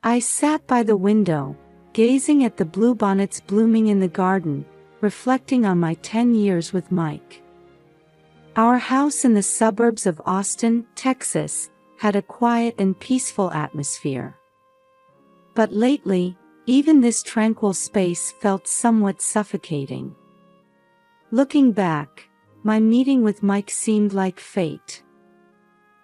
I sat by the window, gazing at the bluebonnets blooming in the garden, reflecting on my 10 years with Mike. Our house in the suburbs of Austin, Texas, had a quiet and peaceful atmosphere. But lately, even this tranquil space felt somewhat suffocating. Looking back, my meeting with Mike seemed like fate.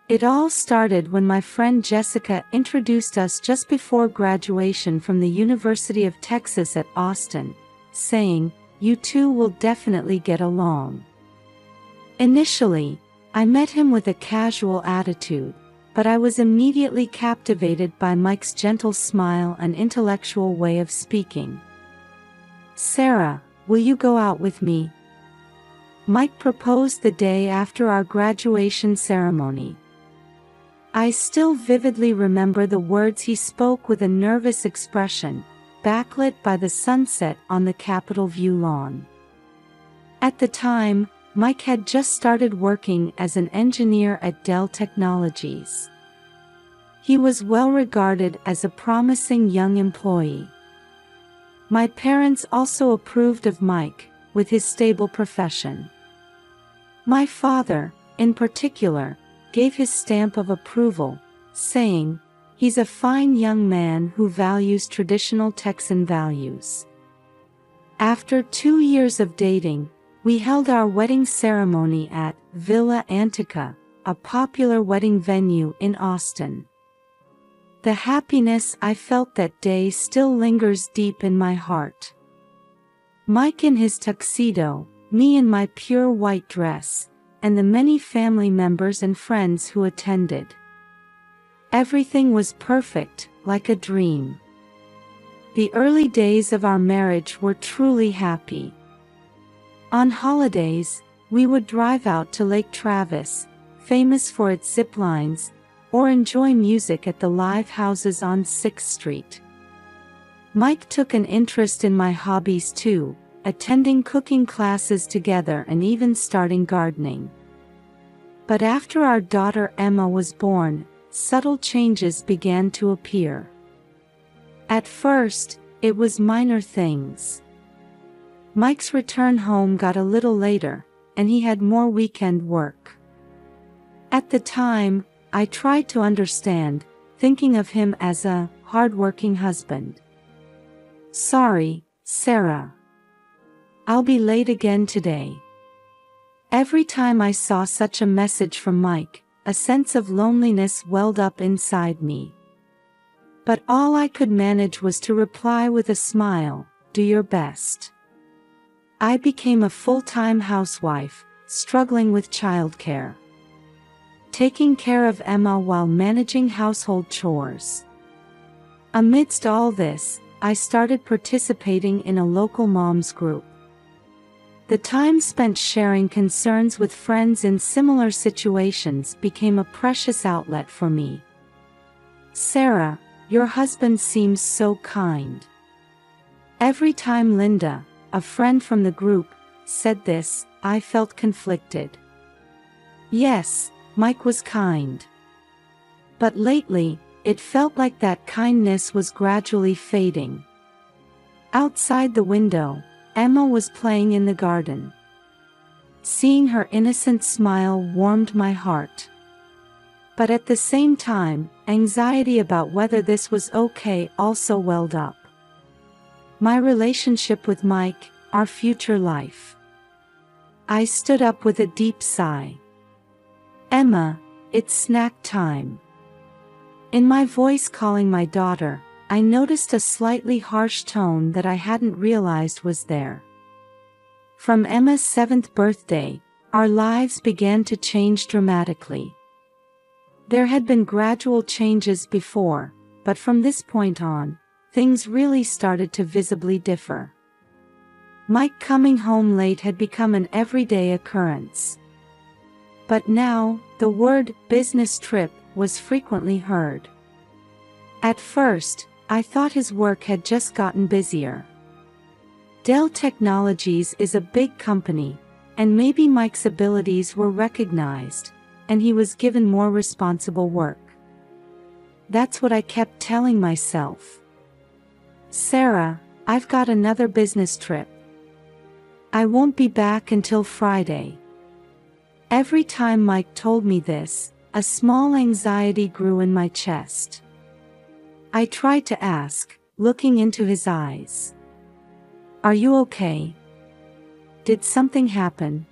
It all started when my friend Jessica introduced us just before graduation from the University of Texas at Austin, saying, "You two will definitely get along." Initially, I met him with a casual attitude, but I was immediately captivated by Mike's gentle smile and intellectual way of speaking. "Sarah, will you go out with me?" Mike proposed the day after our graduation ceremony. I still vividly remember the words he spoke with a nervous expression, backlit by the sunset on the Capitol View lawn. At the time, Mike had just started working as an engineer at Dell Technologies. He was well regarded as a promising young employee. My parents also approved of Mike, with his stable profession. My father, in particular, gave his stamp of approval, saying, "He's a fine young man who values traditional Texan values." After 2 years of dating, we held our wedding ceremony at Villa Antica, a popular wedding venue in Austin. The happiness I felt that day still lingers deep in my heart. Mike in his tuxedo, me in my pure white dress, and the many family members and friends who attended. Everything was perfect, like a dream. The early days of our marriage were truly happy. On holidays, we would drive out to Lake Travis, famous for its zip lines, or enjoy music at the live houses on 6th Street. Mike took an interest in my hobbies too, attending cooking classes together and even starting gardening. But after our daughter Emma was born, subtle changes began to appear. At first, it was minor things. Mike's return home got a little later, and he had more weekend work. At the time, I tried to understand, thinking of him as a hard-working husband. "Sorry, Sarah. I'll be late again today." Every time I saw such a message from Mike, a sense of loneliness welled up inside me. But all I could manage was to reply with a smile, "Do your best." I became a full-time housewife, struggling with childcare. Taking care of Emma while managing household chores. Amidst all this, I started participating in a local moms group. The time spent sharing concerns with friends in similar situations became a precious outlet for me. "Sarah, your husband seems so kind." Every time Linda, a friend from the group, said this, I felt conflicted. Yes, Mike was kind. But lately, it felt like that kindness was gradually fading. Outside the window, Emma was playing in the garden. Seeing her innocent smile warmed my heart. But at the same time, anxiety about whether this was okay also welled up. My relationship with Mike, our future life. I stood up with a deep sigh. "Emma, it's snack time." In my voice calling my daughter, I noticed a slightly harsh tone that I hadn't realized was there. From Emma's 7th birthday, our lives began to change dramatically. There had been gradual changes before, but from this point on, things really started to visibly differ. Mike coming home late had become an everyday occurrence. But now, the word "business trip" was frequently heard. At first, I thought his work had just gotten busier. Dell Technologies is a big company, and maybe Mike's abilities were recognized, and he was given more responsible work. That's what I kept telling myself. Sarah, I've got another business trip. I won't be back until Friday. Every time Mike told me this, a small anxiety grew in my chest. I tried to ask, looking into his eyes. Are you okay? Did something happen?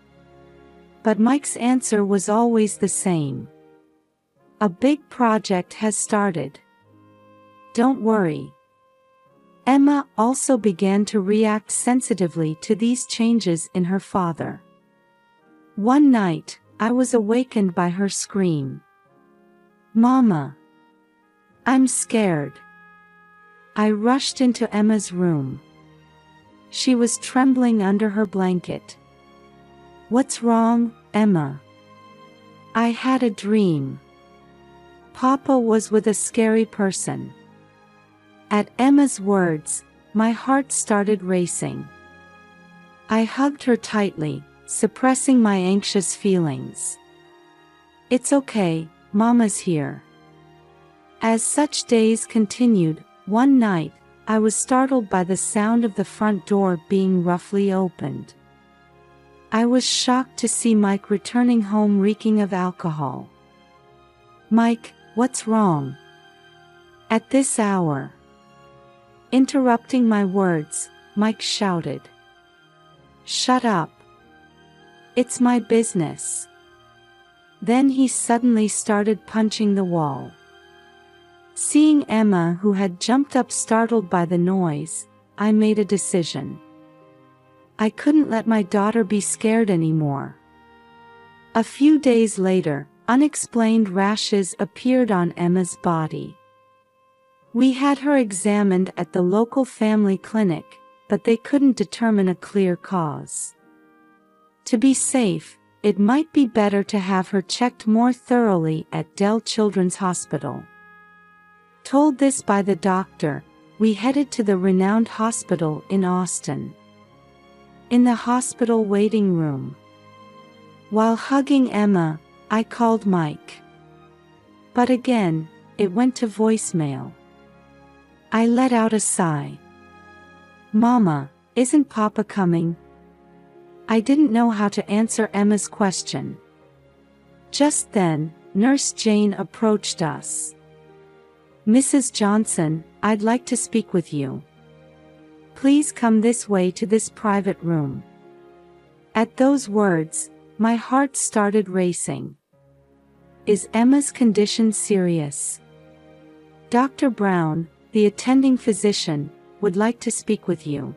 But Mike's answer was always the same. A big project has started. Don't worry. Emma also began to react sensitively to these changes in her father. One night, I was awakened by her scream. Mama! I'm scared. I rushed into Emma's room. She was trembling under her blanket. What's wrong, Emma? I had a dream. Papa was with a scary person. At Emma's words, my heart started racing. I hugged her tightly, suppressing my anxious feelings. It's okay, Mama's here. As such days continued, one night, I was startled by the sound of the front door being roughly opened. I was shocked to see Mike returning home reeking of alcohol. Mike, what's wrong? At this hour? Interrupting my words, Mike shouted. Shut up. It's my business. Then he suddenly started punching the wall. Seeing Emma, who had jumped up startled by the noise, I made a decision. I couldn't let my daughter be scared anymore. A few days later, unexplained rashes appeared on Emma's body. We had her examined at the local family clinic, but they couldn't determine a clear cause. To be safe, it might be better to have her checked more thoroughly at Dell Children's Hospital. Told this by the doctor, we headed to the renowned hospital in Austin. In the hospital waiting room, while hugging Emma, I called Mike. But again, it went to voicemail. I let out a sigh. Mama, isn't Papa coming? I didn't know how to answer Emma's question. Just then, Nurse Jane approached us. Mrs. Johnson, I'd like to speak with you. Please come this way to this private room. At those words, my heart started racing. Is Emma's condition serious? Dr. Brown, the attending physician, would like to speak with you.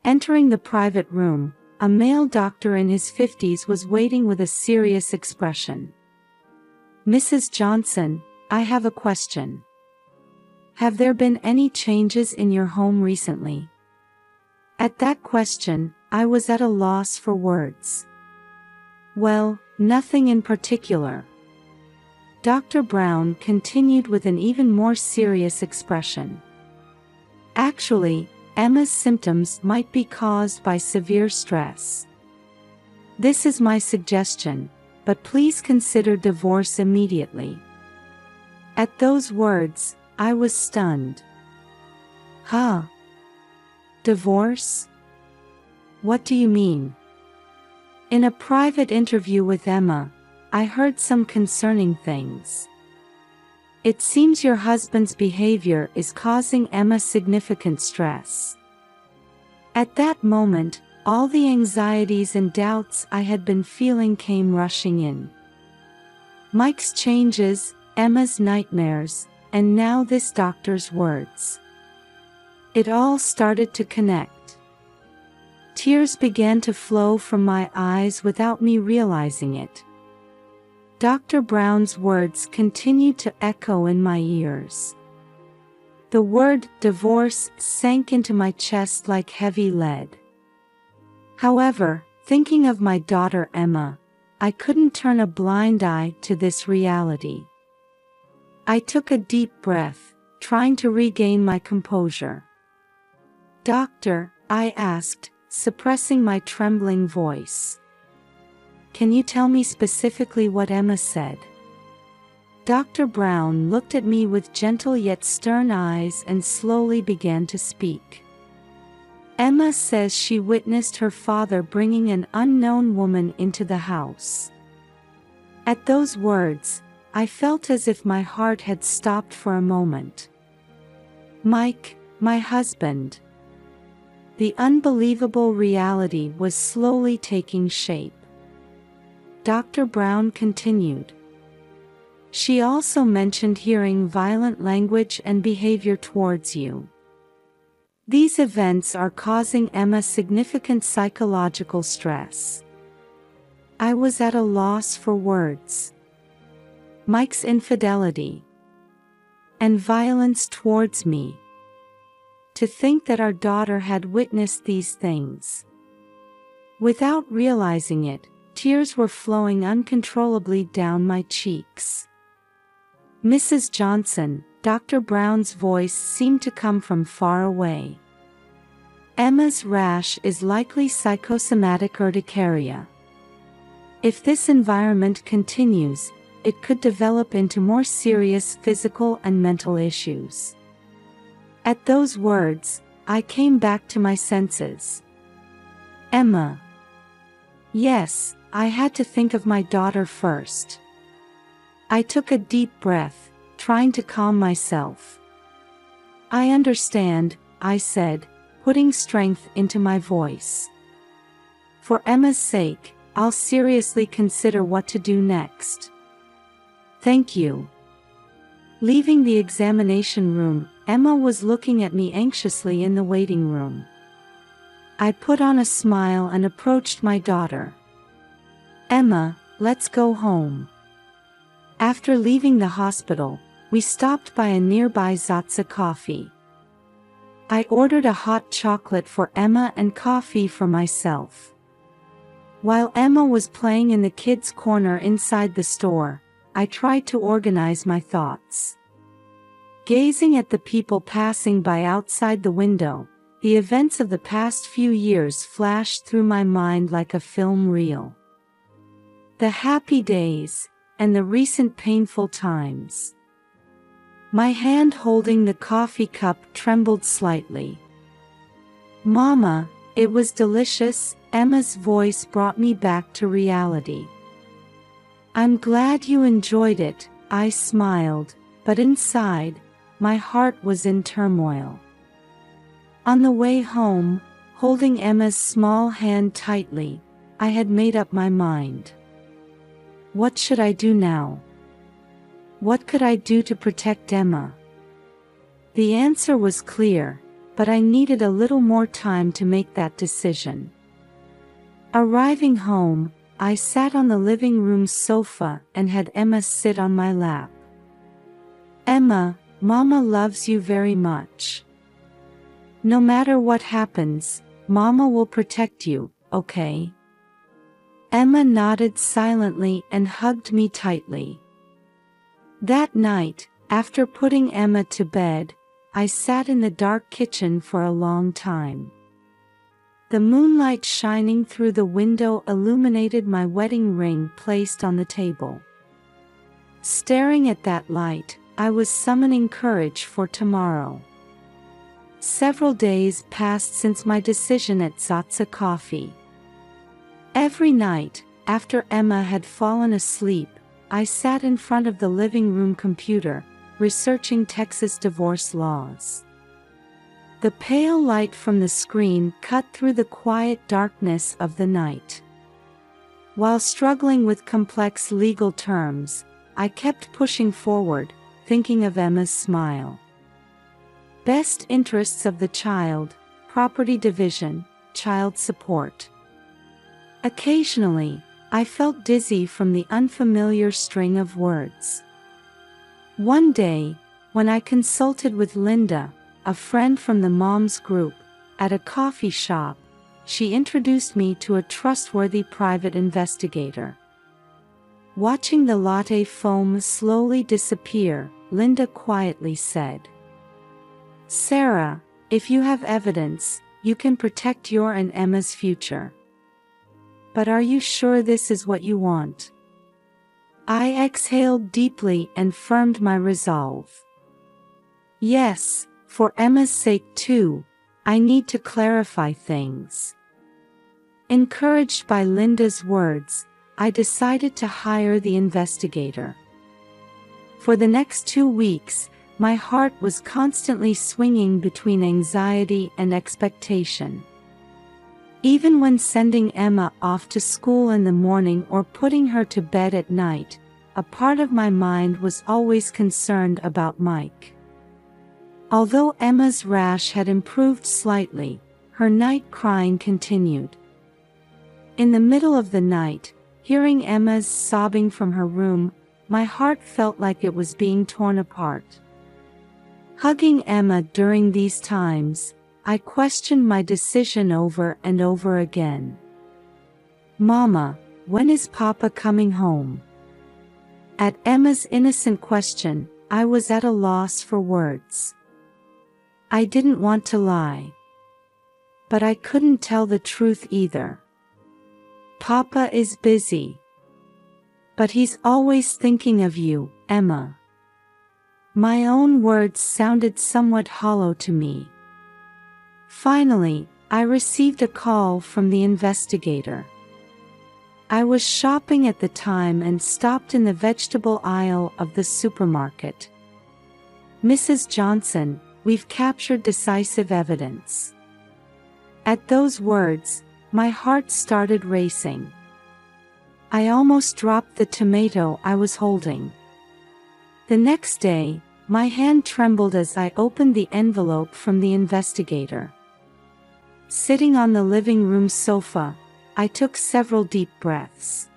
Entering the private room, a male doctor in his 50s was waiting with a serious expression. Mrs. Johnson, I have a question. Have there been any changes in your home recently? At that question, I was at a loss for words. Well, nothing in particular. Dr. Brown continued with an even more serious expression. Actually, Emma's symptoms might be caused by severe stress. This is my suggestion, but please consider divorce immediately. At those words, I was stunned. Huh? Divorce? What do you mean? In a private interview with Emma, I heard some concerning things. It seems your husband's behavior is causing Emma significant stress. At that moment, all the anxieties and doubts I had been feeling came rushing in. Mike's changes, Emma's nightmares, and now this doctor's words. It all started to connect. Tears began to flow from my eyes without me realizing it. Dr. Brown's words continued to echo in my ears. The word divorce sank into my chest like heavy lead. However, thinking of my daughter Emma, I couldn't turn a blind eye to this reality. I took a deep breath, trying to regain my composure. Doctor, I asked, suppressing my trembling voice. Can you tell me specifically what Emma said? Dr. Brown looked at me with gentle yet stern eyes and slowly began to speak. Emma says she witnessed her father bringing an unknown woman into the house. At those words, I felt as if my heart had stopped for a moment. Mike, my husband. The unbelievable reality was slowly taking shape. Dr. Brown continued. She also mentioned hearing violent language and behavior towards you. These events are causing Emma significant psychological stress. I was at a loss for words. Mike's infidelity and violence towards me. To think that our daughter had witnessed these things. Without realizing it, tears were flowing uncontrollably down my cheeks. Mrs. Johnson, Dr. Brown's voice seemed to come from far away. Emma's rash is likely psychosomatic urticaria. If this environment continues, it could develop into more serious physical and mental issues. At those words, I came back to my senses. Emma. Yes, I had to think of my daughter first. I took a deep breath, trying to calm myself. I understand, I said, putting strength into my voice. For Emma's sake, I'll seriously consider what to do next. Thank you. Leaving the examination room, Emma was looking at me anxiously in the waiting room. I put on a smile and approached my daughter. Emma, let's go home. After leaving the hospital, we stopped by a nearby Zatza coffee. I ordered a hot chocolate for Emma and coffee for myself. While Emma was playing in the kids' corner inside the store, I tried to organize my thoughts. Gazing at the people passing by outside the window, the events of the past few years flashed through my mind like a film reel. The happy days, and the recent painful times. My hand holding the coffee cup trembled slightly. Mama, it was delicious, Emma's voice brought me back to reality. I'm glad you enjoyed it, I smiled, but inside, my heart was in turmoil. On the way home, holding Emma's small hand tightly, I had made up my mind. What should I do now? What could I do to protect Emma? The answer was clear, but I needed a little more time to make that decision. Arriving home, I sat on the living room sofa and had Emma sit on my lap. Emma, Mama loves you very much. No matter what happens, Mama will protect you, okay? Emma nodded silently and hugged me tightly. That night, after putting Emma to bed, I sat in the dark kitchen for a long time. The moonlight shining through the window illuminated my wedding ring placed on the table. Staring at that light, I was summoning courage for tomorrow. Several days passed since my decision at Zatza Coffee. Every night, after Emma had fallen asleep, I sat in front of the living room computer, researching Texas divorce laws. The pale light from the screen cut through the quiet darkness of the night. While struggling with complex legal terms, I kept pushing forward, thinking of Emma's smile. Best interests of the child, property division, child support. Occasionally, I felt dizzy from the unfamiliar string of words. One day, when I consulted with Linda, a friend from the Moms group, at a coffee shop, she introduced me to a trustworthy private investigator. Watching the latte foam slowly disappear, Linda quietly said, "Sarah, if you have evidence, you can protect your and Emma's future. But are you sure this is what you want? I exhaled deeply and firmed my resolve. Yes, for Emma's sake too, I need to clarify things. Encouraged by Linda's words, I decided to hire the investigator. For the next 2 weeks, my heart was constantly swinging between anxiety and expectation. Even when sending Emma off to school in the morning or putting her to bed at night, a part of my mind was always concerned about Mike. Although Emma's rash had improved slightly, her night crying continued. In the middle of the night, hearing Emma's sobbing from her room, my heart felt like it was being torn apart. Hugging Emma during these times, I questioned my decision over and over again. "Mama, when is Papa coming home?" At Emma's innocent question, I was at a loss for words. I didn't want to lie. But I couldn't tell the truth either. "Papa is busy. But he's always thinking of you, Emma." My own words sounded somewhat hollow to me. Finally, I received a call from the investigator. I was shopping at the time and stopped in the vegetable aisle of the supermarket. "Mrs. Johnson, we've captured decisive evidence." At those words, my heart started racing. I almost dropped the tomato I was holding. The next day, my hand trembled as I opened the envelope from the investigator. Sitting on the living room sofa, I took several deep breaths.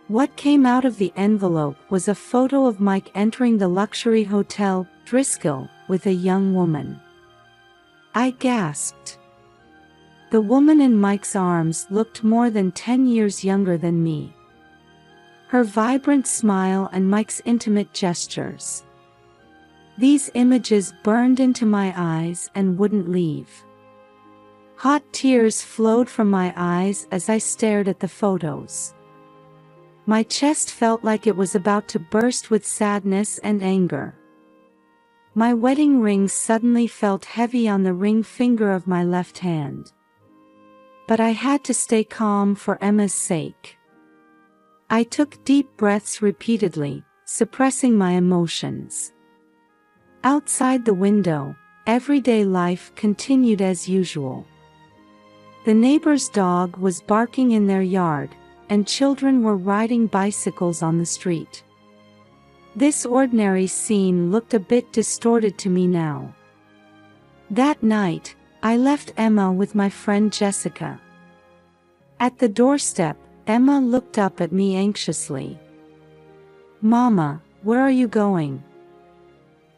What came out of the envelope was a photo of Mike entering the luxury hotel, Driscoll, with a young woman. I gasped. The woman in Mike's arms looked more than 10 years younger than me. Her vibrant smile and Mike's intimate gestures. These images burned into my eyes and wouldn't leave. Hot tears flowed from my eyes as I stared at the photos. My chest felt like it was about to burst with sadness and anger. My wedding ring suddenly felt heavy on the ring finger of my left hand. But I had to stay calm for Emma's sake. I took deep breaths repeatedly, suppressing my emotions. Outside the window, everyday life continued as usual. The neighbor's dog was barking in their yard, and children were riding bicycles on the street. This ordinary scene looked a bit distorted to me now. That night, I left Emma with my friend Jessica. At the doorstep, Emma looked up at me anxiously. "Mama, where are you going?"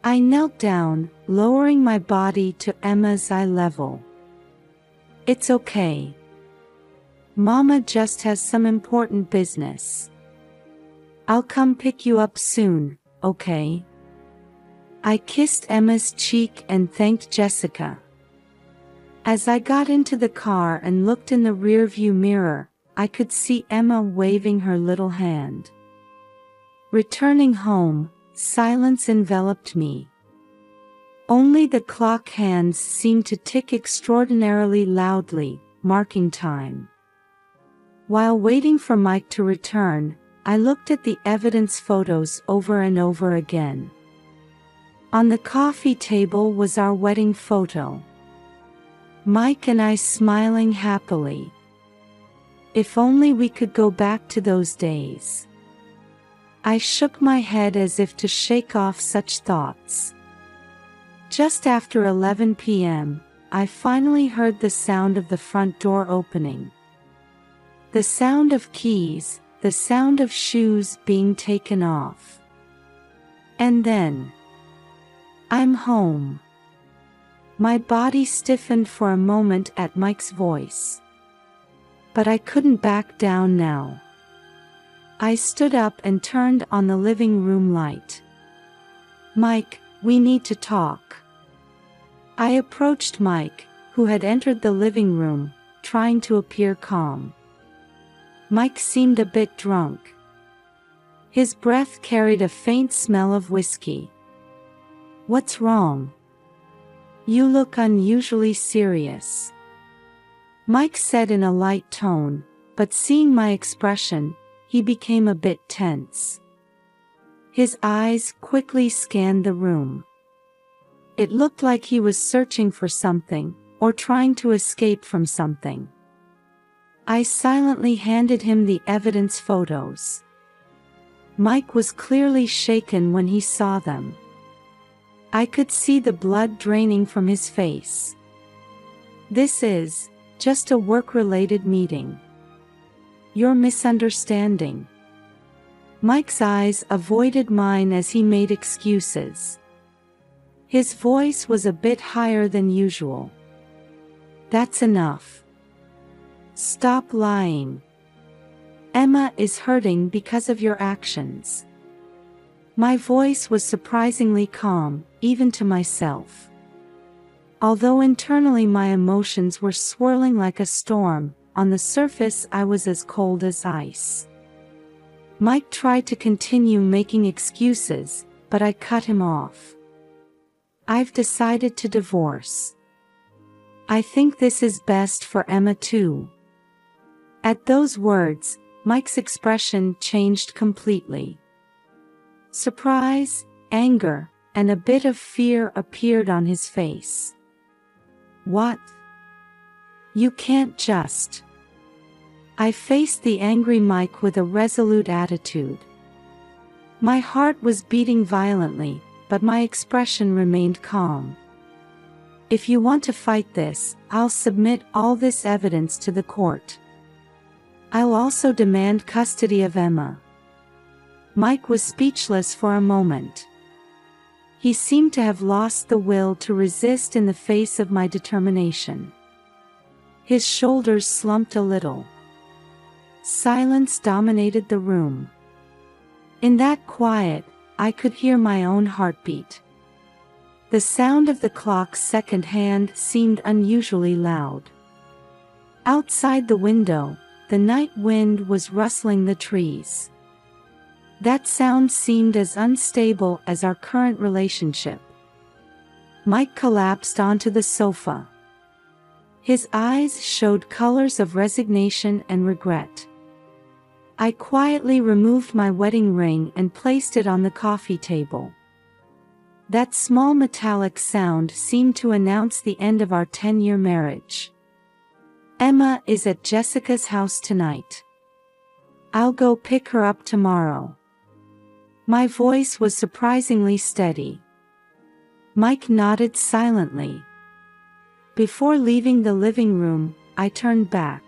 I knelt down, lowering my body to Emma's eye level. "It's okay. Mama just has some important business. I'll come pick you up soon, okay?" I kissed Emma's cheek and thanked Jessica. As I got into the car and looked in the rearview mirror, I could see Emma waving her little hand. Returning home, silence enveloped me. Only the clock hands seemed to tick extraordinarily loudly, marking time. While waiting for Mike to return, I looked at the evidence photos over and over again. On the coffee table was our wedding photo. Mike and I smiling happily. If only we could go back to those days. I shook my head as if to shake off such thoughts. Just after 11 p.m., I finally heard the sound of the front door opening. The sound of keys, the sound of shoes being taken off. And then, "I'm home." My body stiffened for a moment at Mike's voice. But I couldn't back down now. I stood up and turned on the living room light. "Mike, we need to talk." I approached Mike, who had entered the living room, trying to appear calm. Mike seemed a bit drunk. His breath carried a faint smell of whiskey. "What's wrong? You look unusually serious," Mike said in a light tone, but seeing my expression, he became a bit tense. His eyes quickly scanned the room. It looked like he was searching for something, or trying to escape from something. I silently handed him the evidence photos. Mike was clearly shaken when he saw them. I could see the blood draining from his face. "This is just a work-related meeting. You're misunderstanding." Mike's eyes avoided mine as he made excuses. His voice was a bit higher than usual. "That's enough. Stop lying. Emma is hurting because of your actions." My voice was surprisingly calm, even to myself. Although internally my emotions were swirling like a storm, on the surface I was as cold as ice. Mike tried to continue making excuses, but I cut him off. "I've decided to divorce. I think this is best for Emma too." At those words, Mike's expression changed completely. Surprise, anger, and a bit of fear appeared on his face. "What? You can't just..." I faced the angry Mike with a resolute attitude. My heart was beating violently, but my expression remained calm. "If you want to fight this, I'll submit all this evidence to the court. I'll also demand custody of Emma." Mike was speechless for a moment. He seemed to have lost the will to resist in the face of my determination. His shoulders slumped a little. Silence dominated the room. In that quiet, I could hear my own heartbeat. The sound of the clock's second hand seemed unusually loud. Outside the window, the night wind was rustling the trees. That sound seemed as unstable as our current relationship. Mike collapsed onto the sofa. His eyes showed colors of resignation and regret. I quietly removed my wedding ring and placed it on the coffee table. That small metallic sound seemed to announce the end of our 10-year marriage. "Emma is at Jessica's house tonight. I'll go pick her up tomorrow." My voice was surprisingly steady. Mike nodded silently. Before leaving the living room, I turned back.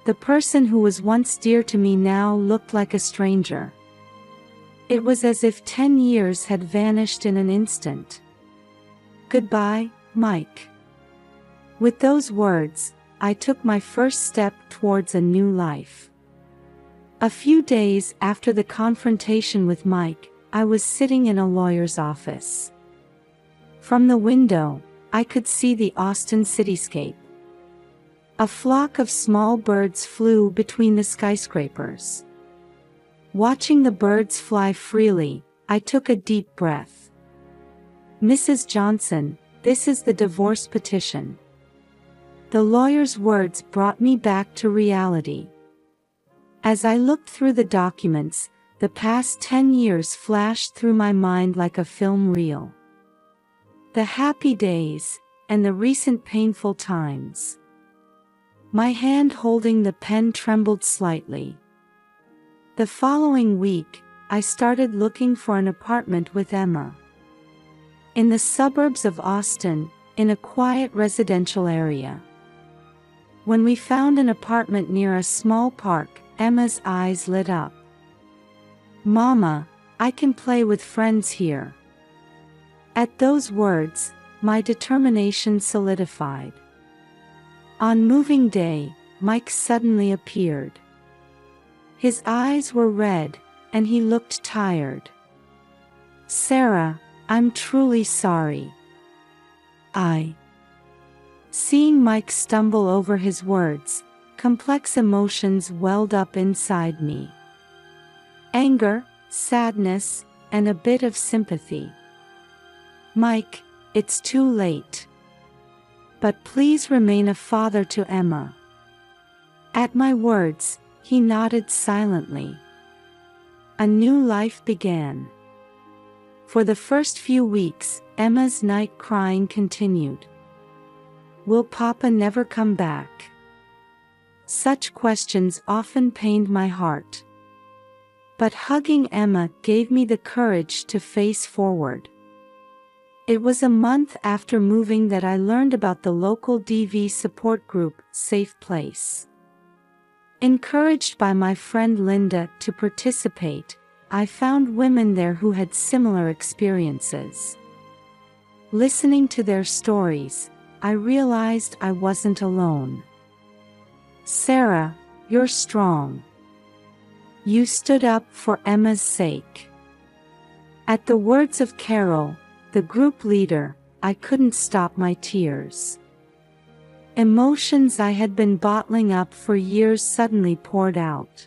The person who was once dear to me now looked like a stranger. It was as if 10 years had vanished in an instant. "Goodbye, Mike." With those words, I took my first step towards a new life. A few days after the confrontation with Mike, I was sitting in a lawyer's office. From the window, I could see the Austin cityscape. A flock of small birds flew between the skyscrapers. Watching the birds fly freely, I took a deep breath. "Mrs. Johnson, this is the divorce petition." The lawyer's words brought me back to reality. As I looked through the documents, the past 10 years flashed through my mind like a film reel. The happy days, and the recent painful times. My hand holding the pen trembled slightly. The following week, I started looking for an apartment with Emma. In the suburbs of Austin, in a quiet residential area. When we found an apartment near a small park, Emma's eyes lit up. "Mama, I can play with friends here." At those words, my determination solidified. On moving day, Mike suddenly appeared. His eyes were red, and he looked tired. "Sarah, I'm truly sorry." Seeing Mike stumble over his words, complex emotions welled up inside me. anger, sadness, and a bit of sympathy. "Mike, it's too late. But please remain a father to Emma." At my words, he nodded silently. A new life began. For the first few weeks, Emma's night crying continued. "Will Papa never come back?" Such questions often pained my heart. But hugging Emma gave me the courage to face forward. It was a month after moving that I learned about the local DV support group, Safe Place. Encouraged by my friend Linda to participate, I found women there who had similar experiences. Listening to their stories, I realized I wasn't alone. "Sarah, you're strong. You stood up for Emma's sake." At the words of Carol, the group leader, I couldn't stop my tears. Emotions I had been bottling up for years suddenly poured out.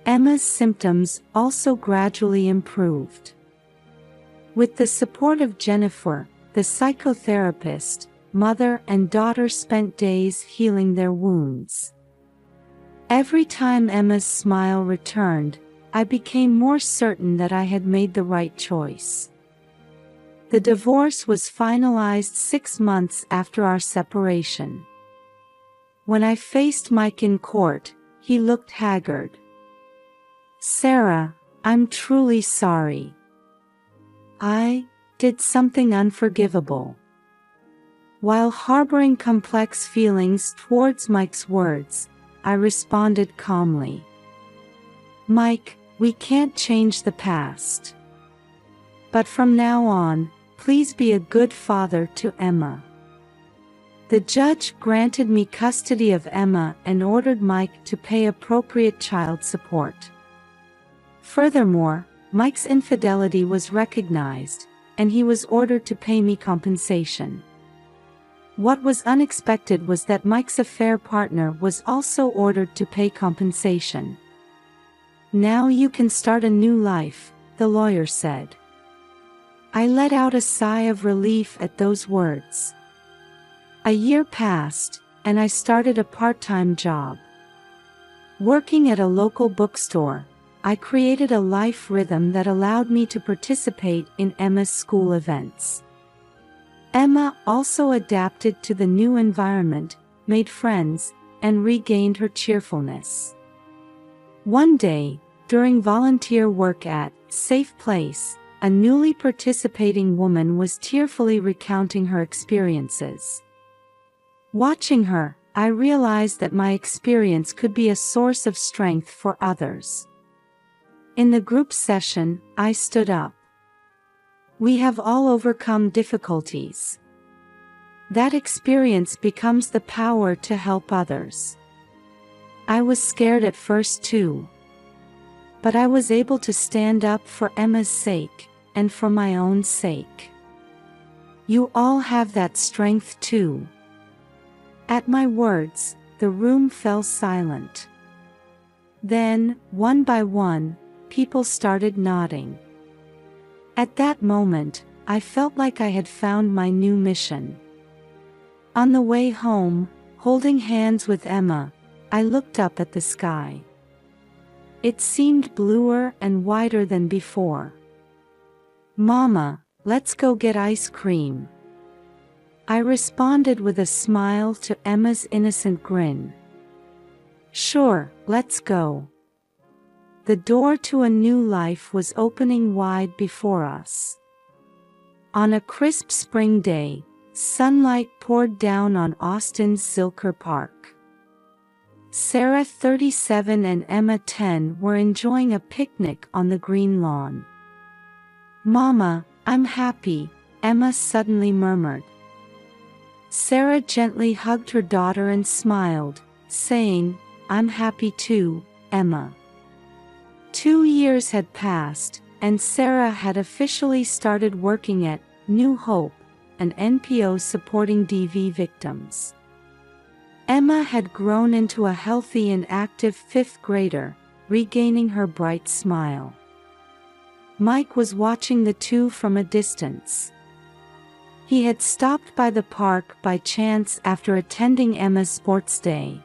Emma's symptoms also gradually improved. With the support of Jennifer, the psychotherapist, mother and daughter spent days healing their wounds. Every time Emma's smile returned, I became more certain that I had made the right choice. The divorce was finalized 6 months after our separation. When I faced Mike in court, he looked haggard. "Sarah, I'm truly sorry. I did something unforgivable." While harboring complex feelings towards Mike's words, I responded calmly. "Mike, we can't change the past. But from now on, please be a good father to Emma." The judge granted me custody of Emma and ordered Mike to pay appropriate child support. Furthermore, Mike's infidelity was recognized, and he was ordered to pay me compensation. What was unexpected was that Mike's affair partner was also ordered to pay compensation. "Now you can start a new life," the lawyer said. I let out a sigh of relief at those words. A year passed, and I started a part-time job. Working at a local bookstore, I created a life rhythm that allowed me to participate in Emma's school events. Emma also adapted to the new environment, made friends, and regained her cheerfulness. One day, during volunteer work at Safe Place, a newly participating woman was tearfully recounting her experiences. Watching her, I realized that my experience could be a source of strength for others. In the group session, I stood up. "We have all overcome difficulties. That experience becomes the power to help others." I was scared at first too. But I was able to stand up for Emma's sake, and for my own sake. You all have that strength too. At my words, the room fell silent. Then, one by one, people started nodding. At that moment, I felt like I had found my new mission. On the way home, holding hands with Emma, I looked up at the sky. It seemed bluer and wider than before. "Mama, let's go get ice cream." I responded with a smile to Emma's innocent grin. "Sure, let's go." The door to a new life was opening wide before us. On a crisp spring day, sunlight poured down on Austin's Zilker Park. Sarah, 37, and Emma, 10, were enjoying a picnic on the green lawn. "Mama, I'm happy," Emma suddenly murmured. Sarah gently hugged her daughter and smiled, saying, "I'm happy too, Emma." 2 years had passed, and Sarah had officially started working at New Hope, an NPO supporting DV victims. Emma had grown into a healthy and active 5th grader, regaining her bright smile. Mike was watching the two from a distance. He had stopped by the park by chance after attending Emma's sports day.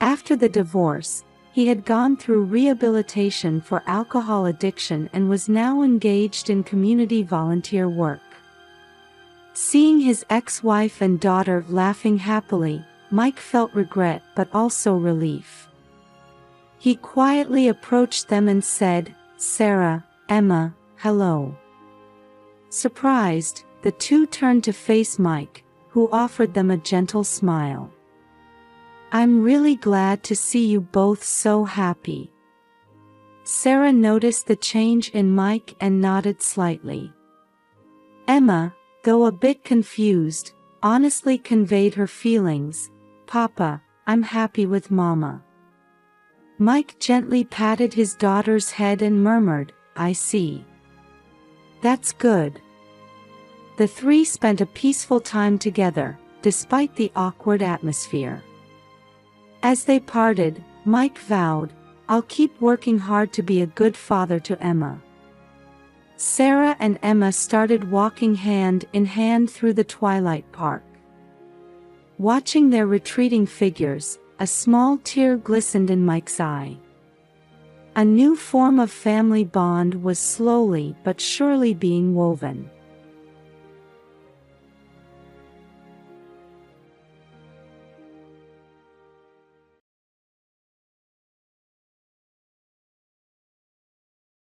After the divorce, he had gone through rehabilitation for alcohol addiction and was now engaged in community volunteer work. Seeing his ex-wife and daughter laughing happily, Mike felt regret but also relief. He quietly approached them and said, "Sarah, Emma, hello." Surprised, the two turned to face Mike, who offered them a gentle smile. "I'm really glad to see you both so happy." Sarah noticed the change in Mike and nodded slightly. Emma, though a bit confused, honestly conveyed her feelings. "Papa, I'm happy with Mama." Mike gently patted his daughter's head and murmured, "I see. That's good." The three spent a peaceful time together, despite the awkward atmosphere. As they parted, Mike vowed, "I'll keep working hard to be a good father to Emma." Sarah and Emma started walking hand in hand through the twilight park. Watching their retreating figures, a small tear glistened in Mike's eye. A new form of family bond was slowly but surely being woven.